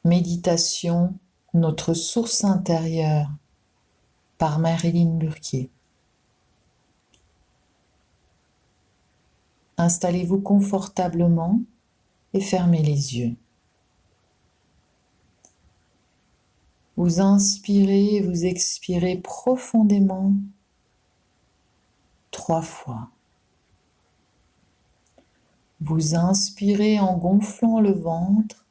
Méditation, notre source intérieure, par Marilyn Burquier. Installez-vous confortablement et fermez les yeux. Vous inspirez et vous expirez profondément 3 fois. Vous inspirez en gonflant le ventre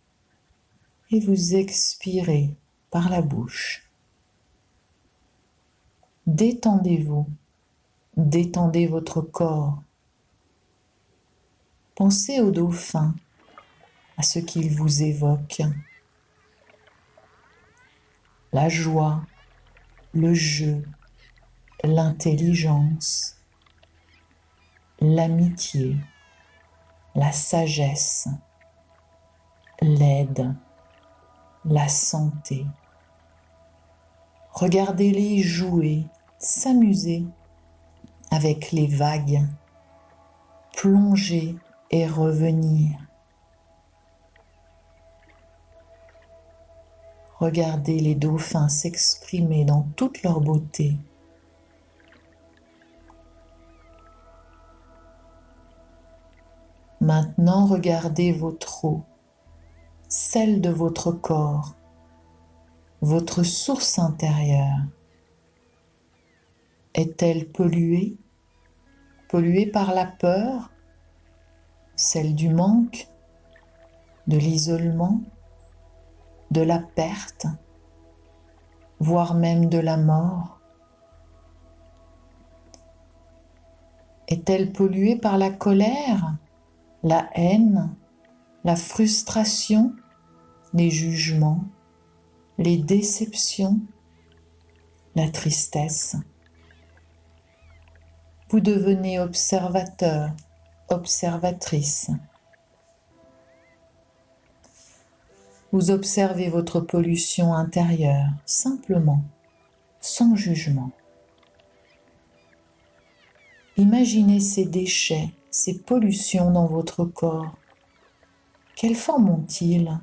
et vous expirez par la bouche. Détendez-vous, détendez votre corps. Pensez au dauphin, à ce qu'il vous évoque. La joie, le jeu, l'intelligence, l'amitié, la sagesse, l'aide, la santé. Regardez-les jouer, s'amuser avec les vagues, plonger et revenir. Regardez les dauphins s'exprimer dans toute leur beauté. Maintenant, regardez votre eau, celle de votre corps, votre source intérieure. Est-elle polluée? Polluée par la peur, celle du manque, de l'isolement, de la perte, voire même de la mort? Est-elle polluée par la colère, la haine, la frustration, les jugements, les déceptions, la tristesse? Vous devenez observateur, observatrice. Vous observez votre pollution intérieure, simplement, sans jugement. Imaginez ces déchets, ces pollutions dans votre corps. Quelle forme ont-ils?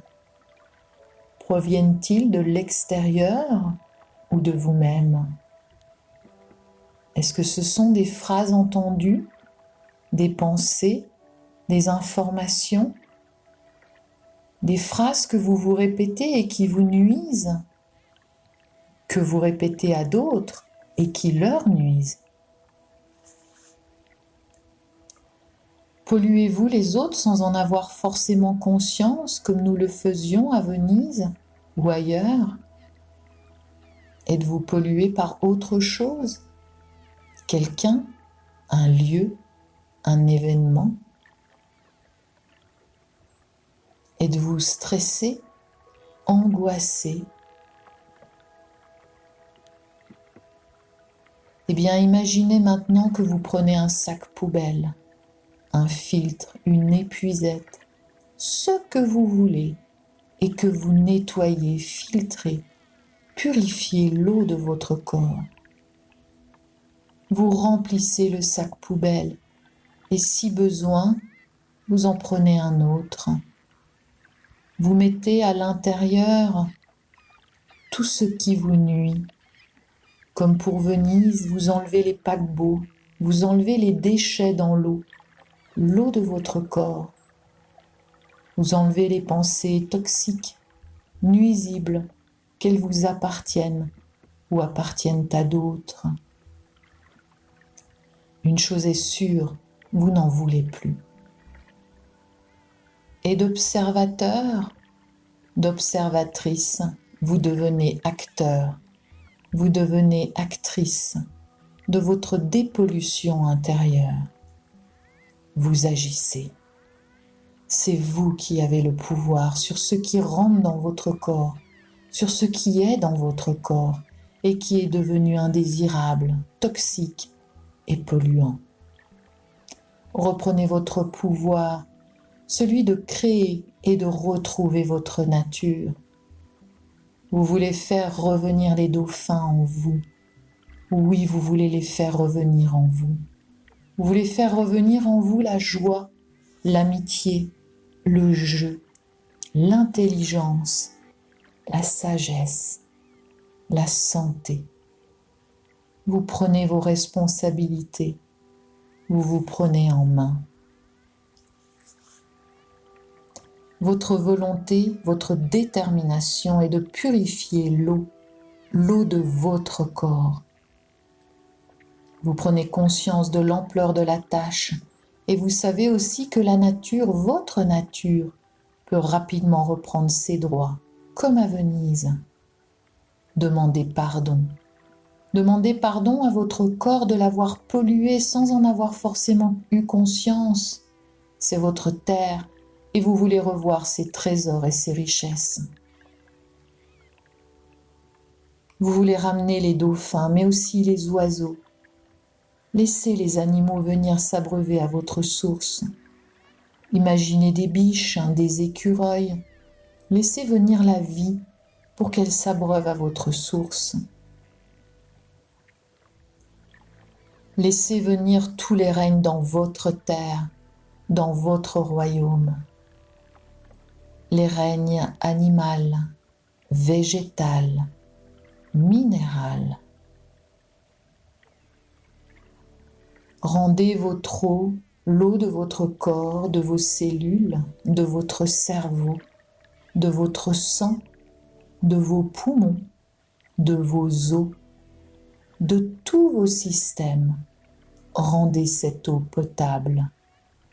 Proviennent-ils de l'extérieur ou de vous-même? Est-ce que ce sont des phrases entendues, des pensées, des informations, des phrases que vous vous répétez et qui vous nuisent, que vous répétez à d'autres et qui leur nuisent? Polluez-vous les autres sans en avoir forcément conscience, comme nous le faisions à Venise ou ailleurs? Êtes-vous pollué par autre chose? Quelqu'un, un lieu, un événement? Êtes-vous stressé, angoissé? Eh bien, imaginez maintenant que vous prenez un sac poubelle, un filtre, une épuisette, ce que vous voulez, et que vous nettoyez, filtrez, purifiez l'eau de votre corps. Vous remplissez le sac poubelle et si besoin, vous en prenez un autre. Vous mettez à l'intérieur tout ce qui vous nuit. Comme pour Venise, vous enlevez les paquebots, vous enlevez les déchets dans l'eau de votre corps. Vous enlevez les pensées toxiques, nuisibles, qu'elles vous appartiennent ou appartiennent à d'autres. Une chose est sûre, vous n'en voulez plus. Et d'observateur, d'observatrice, vous devenez acteur, vous devenez actrice de votre dépollution intérieure. Vous agissez. C'est vous qui avez le pouvoir sur ce qui rentre dans votre corps, sur ce qui est dans votre corps et qui est devenu indésirable, toxique et polluant. Reprenez votre pouvoir, celui de créer et de retrouver votre nature. Vous voulez faire revenir les dauphins en vous. Oui, vous voulez les faire revenir en vous. Vous voulez faire revenir en vous la joie, l'amitié, le jeu, l'intelligence, la sagesse, la santé. Vous prenez vos responsabilités, vous vous prenez en main. Votre volonté, votre détermination est de purifier l'eau de votre corps. Vous prenez conscience de l'ampleur de la tâche et vous savez aussi que la nature, votre nature, peut rapidement reprendre ses droits, comme à Venise. Demandez pardon. Demandez pardon à votre corps de l'avoir pollué sans en avoir forcément eu conscience. C'est votre terre et vous voulez revoir ses trésors et ses richesses. Vous voulez ramener les dauphins, mais aussi les oiseaux. Laissez les animaux venir s'abreuver à votre source. Imaginez des biches, des écureuils. Laissez venir la vie pour qu'elle s'abreuve à votre source. Laissez venir tous les règnes dans votre terre, dans votre royaume. Les règnes animal, végétal, minéral. Rendez votre eau, l'eau de votre corps, de vos cellules, de votre cerveau, de votre sang, de vos poumons, de vos os, de tous vos systèmes. Rendez cette eau potable,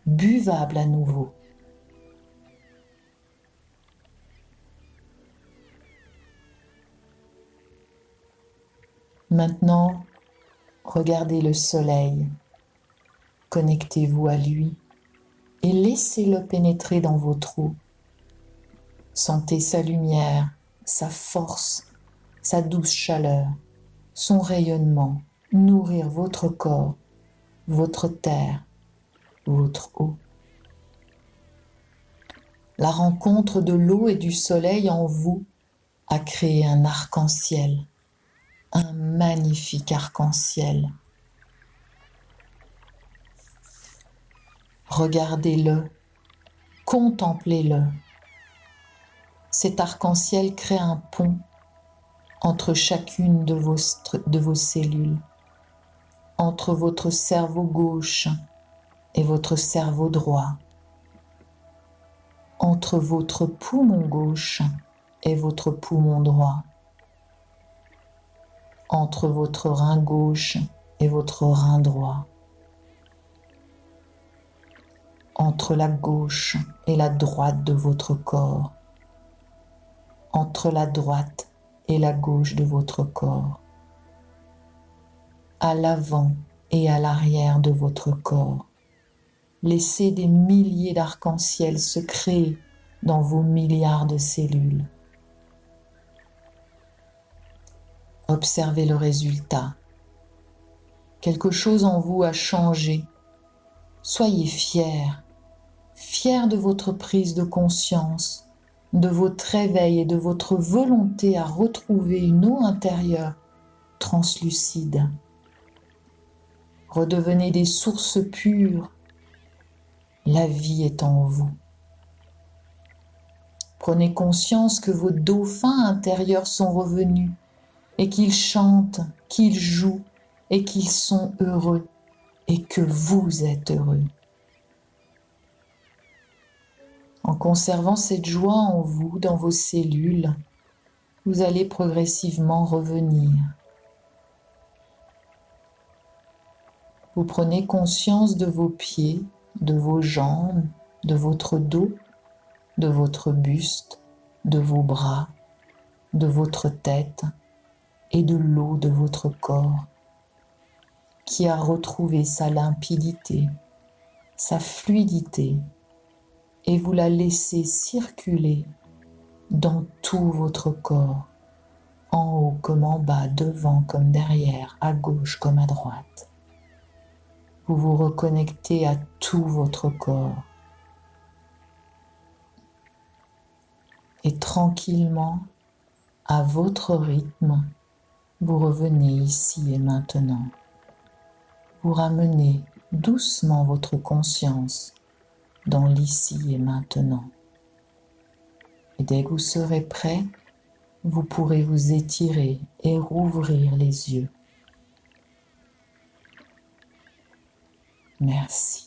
buvable à nouveau. Maintenant, regardez le soleil. Connectez-vous à lui et laissez-le pénétrer dans votre eau. Sentez sa lumière, sa force, sa douce chaleur, son rayonnement nourrir votre corps, votre terre, votre eau. La rencontre de l'eau et du soleil en vous a créé un arc-en-ciel, un magnifique arc-en-ciel. Regardez-le, contemplez-le. Cet arc-en-ciel crée un pont entre chacune de vos cellules, entre votre cerveau gauche et votre cerveau droit, entre votre poumon gauche et votre poumon droit, entre votre rein gauche et votre rein droit, entre la gauche et la droite de votre corps, entre la droite et la gauche de votre corps, à l'avant et à l'arrière de votre corps. Laissez des milliers d'arcs-en-ciel se créer dans vos milliards de cellules. Observez le résultat. Quelque chose en vous a changé. Soyez fiers de votre prise de conscience, de votre réveil et de votre volonté à retrouver une eau intérieure translucide. Redevenez des sources pures. La vie est en vous. Prenez conscience que vos dauphins intérieurs sont revenus et qu'ils chantent, qu'ils jouent et qu'ils sont heureux et que vous êtes heureux. En conservant cette joie en vous, dans vos cellules, vous allez progressivement revenir. Vous prenez conscience de vos pieds, de vos jambes, de votre dos, de votre buste, de vos bras, de votre tête et de l'eau de votre corps qui a retrouvé sa limpidité, sa fluidité et vous la laissez circuler dans tout votre corps, en haut comme en bas, devant comme derrière, à gauche comme à droite. Vous vous reconnectez à tout votre corps et tranquillement, à votre rythme, vous revenez ici et maintenant. Vous ramenez doucement votre conscience dans l'ici et maintenant. Et dès que vous serez prêt, vous pourrez vous étirer et rouvrir les yeux. Merci.